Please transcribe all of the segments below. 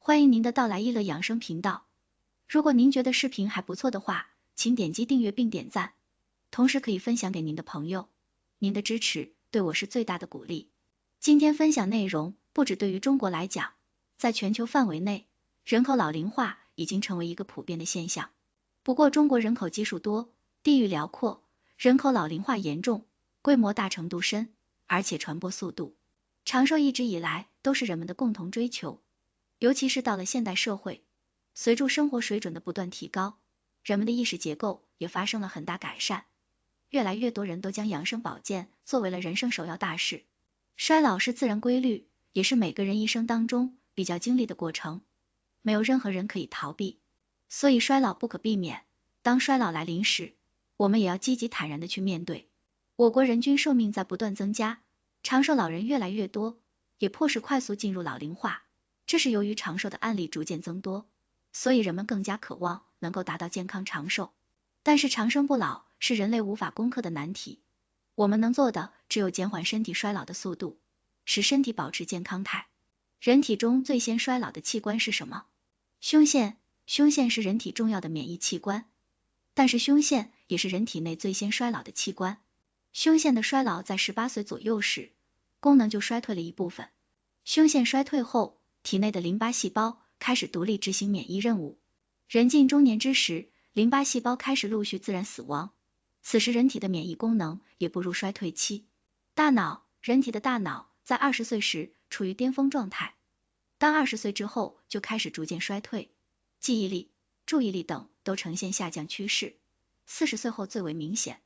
欢迎您的到来一乐养生频道。如果您觉得视频还不错的话，请点击订阅并点赞，同时可以分享给您的朋友。您的支持对我是最大的鼓励。今天分享内容不只对于中国来讲，在全球范围内，人口老龄化已经成为一个普遍的现象。不过中国人口基数多，地域辽阔，人口老龄化严重，规模大程度深，而且传播速度。长寿一直以来都是人们的共同追求，尤其是到了现代社会，随着生活水准的不断提高，人们的意识结构也发生了很大改善，越来越多人都将养生保健作为了人生首要大事。衰老是自然规律，也是每个人一生当中比较经历的过程，没有任何人可以逃避，所以衰老不可避免。当衰老来临时，我们也要积极坦然的去面对。我国人均寿命在不断增加，长寿老人越来越多，也迫使快速进入老龄化。这是由于长寿的案例逐渐增多，所以人们更加渴望能够达到健康长寿。但是长生不老是人类无法攻克的难题，我们能做的只有减缓身体衰老的速度，使身体保持健康态。人体中最先衰老的器官是什么？胸腺。胸腺是人体重要的免疫器官，但是胸腺也是人体内最先衰老的器官。胸腺的衰老在18岁左右时，功能就衰退了一部分。胸腺衰退后，体内的淋巴细胞开始独立执行免疫任务。人近中年之时，淋巴细胞开始陆续自然死亡，此时人体的免疫功能也步入衰退期。大脑。人体的大脑在20岁时处于巅峰状态，当20岁之后就开始逐渐衰退，记忆力、注意力等都呈现下降趋势，40岁后最为明显。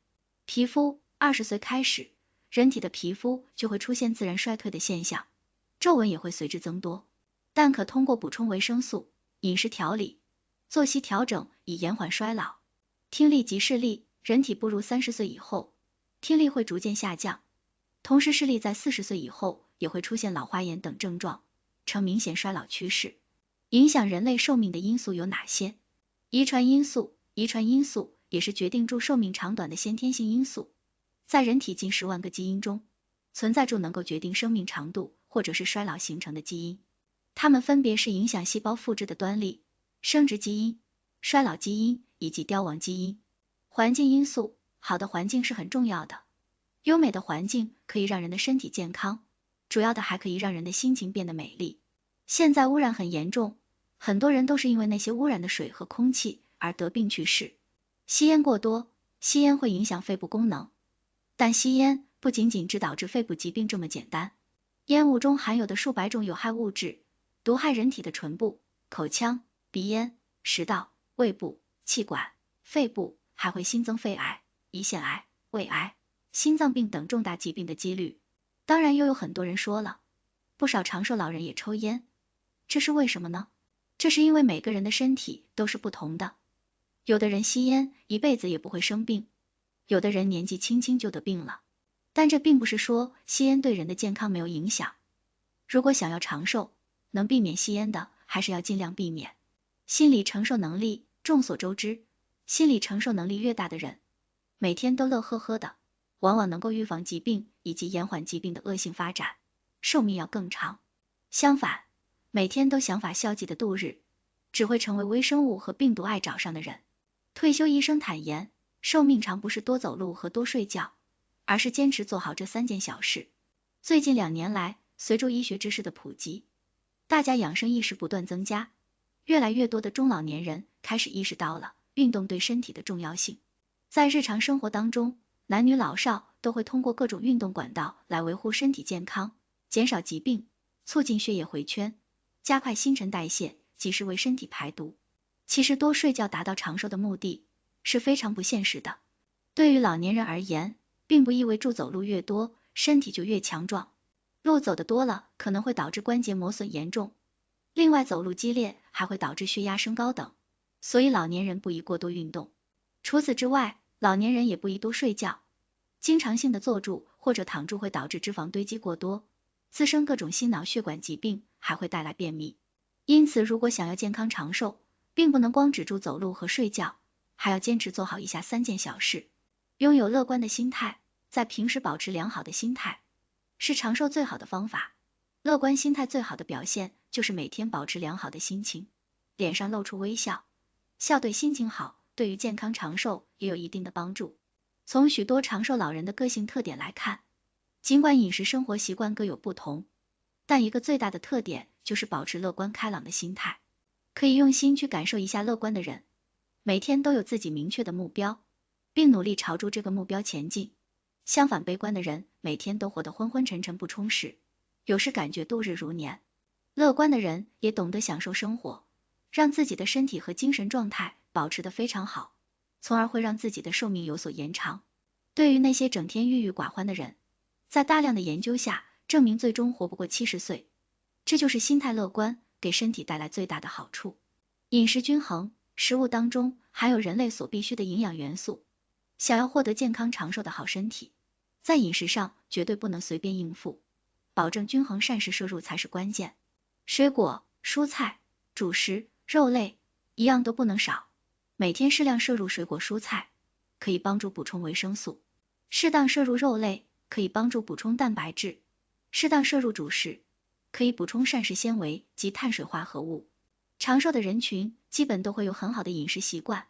皮肤。20岁开始，人体的皮肤就会出现自然衰退的现象，皱纹也会随之增多，但可通过补充维生素、饮食调理、作息调整以延缓衰老。听力及视力。人体步入30岁以后，听力会逐渐下降，同时视力在40岁以后也会出现老花眼等症状，呈明显衰老趋势。影响人类寿命的因素有哪些？遗传因素。遗传因素也是决定住寿命长短的先天性因素，在人体近10万个基因中，存在着能够决定生命长度或者是衰老形成的基因，它们分别是影响细胞复制的端粒、生殖基因、衰老基因以及凋亡基因。环境因素。好的环境是很重要的，优美的环境可以让人的身体健康，主要的还可以让人的心情变得美丽。现在污染很严重，很多人都是因为那些污染的水和空气而得病去世。吸烟过多。吸烟会影响肺部功能，但吸烟不仅仅只导致肺部疾病这么简单，烟雾中含有的数百种有害物质，毒害人体的唇部、口腔、鼻咽、食道、胃部、气管、肺部，还会新增肺癌、胰腺癌、胃癌、心脏病等重大疾病的几率。当然又有很多人说了，不少长寿老人也抽烟，这是为什么呢？这是因为每个人的身体都是不同的，有的人吸烟一辈子也不会生病，有的人年纪轻轻就得病了，但这并不是说吸烟对人的健康没有影响。如果想要长寿，能避免吸烟的还是要尽量避免。心理承受能力。众所周知，心理承受能力越大的人，每天都乐呵呵的，往往能够预防疾病以及延缓疾病的恶性发展，寿命要更长。相反，每天都想法消极的度日，只会成为微生物和病毒爱找上的人。退休医生坦言，寿命长不是多走路和多睡觉，而是坚持做好这3件小事。最近2年来，随着医学知识的普及，大家养生意识不断增加，越来越多的中老年人开始意识到了运动对身体的重要性。在日常生活当中，男女老少都会通过各种运动管道来维护身体健康，减少疾病，促进血液回圈，加快新陈代谢，及时为身体排毒。其实多睡觉达到长寿的目的是非常不现实的。对于老年人而言，并不意味着走路越多，身体就越强壮。路走得多了，可能会导致关节磨损严重。另外，走路激烈还会导致血压升高等，所以老年人不宜过多运动。除此之外，老年人也不宜多睡觉，经常性的坐住或者躺住会导致脂肪堆积过多，滋生各种心脑血管疾病，还会带来便秘。因此，如果想要健康长寿，并不能光止住走路和睡觉，还要坚持做好以下3件小事。拥有乐观的心态。在平时保持良好的心态，是长寿最好的方法。乐观心态最好的表现就是每天保持良好的心情，脸上露出微笑，笑对心情好，对于健康长寿也有一定的帮助。从许多长寿老人的个性特点来看，尽管饮食生活习惯各有不同，但一个最大的特点就是保持乐观开朗的心态。可以用心去感受一下乐观的人，每天都有自己明确的目标，并努力朝住这个目标前进。相反，悲观的人每天都活得昏昏沉沉不充实，有时感觉度日如年。乐观的人也懂得享受生活，让自己的身体和精神状态保持得非常好，从而会让自己的寿命有所延长。对于那些整天郁郁寡欢的人，在大量的研究下证明最终活不过70岁，这就是心态乐观给身体带来最大的好处。饮食均衡，食物当中含有人类所必需的营养元素，想要获得健康长寿的好身体，在饮食上绝对不能随便应付，保证均衡膳食摄入才是关键。水果、蔬菜、主食、肉类一样都不能少，每天适量摄入水果蔬菜，可以帮助补充维生素；适当摄入肉类，可以帮助补充蛋白质；适当摄入主食，可以补充膳食纤维及碳水化合物。长寿的人群基本都会有很好的饮食习惯，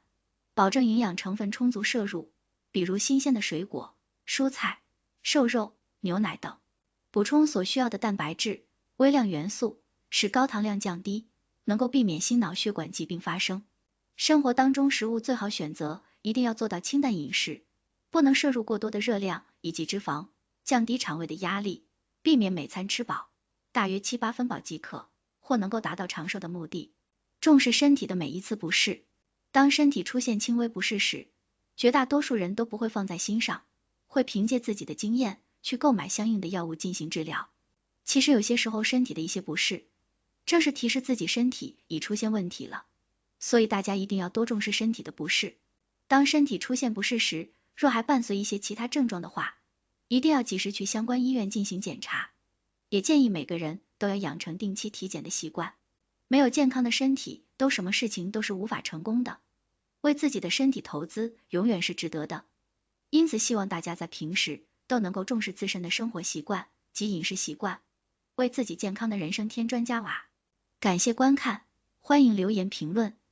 保证营养成分充足摄入，比如新鲜的水果、蔬菜、瘦肉、牛奶等，补充所需要的蛋白质、微量元素，使高糖量降低，能够避免心脑血管疾病发生。生活当中食物最好选择一定要做到清淡饮食，不能摄入过多的热量以及脂肪，降低肠胃的压力，避免每餐吃饱，大约7-8分饱即可，或能够达到长寿的目的。重视身体的每一次不适，当身体出现轻微不适时，绝大多数人都不会放在心上，会凭借自己的经验去购买相应的药物进行治疗。其实有些时候身体的一些不适，正是提示自己身体已出现问题了，所以大家一定要多重视身体的不适。当身体出现不适时，若还伴随一些其他症状的话，一定要及时去相关医院进行检查。也建议每个人都要养成定期体检的习惯。没有健康的身体，什么事情都是无法成功的。为自己的身体投资永远是值得的。因此希望大家在平时都能够重视自身的生活习惯及饮食习惯，为自己健康的人生添砖加瓦。感谢观看，欢迎留言评论。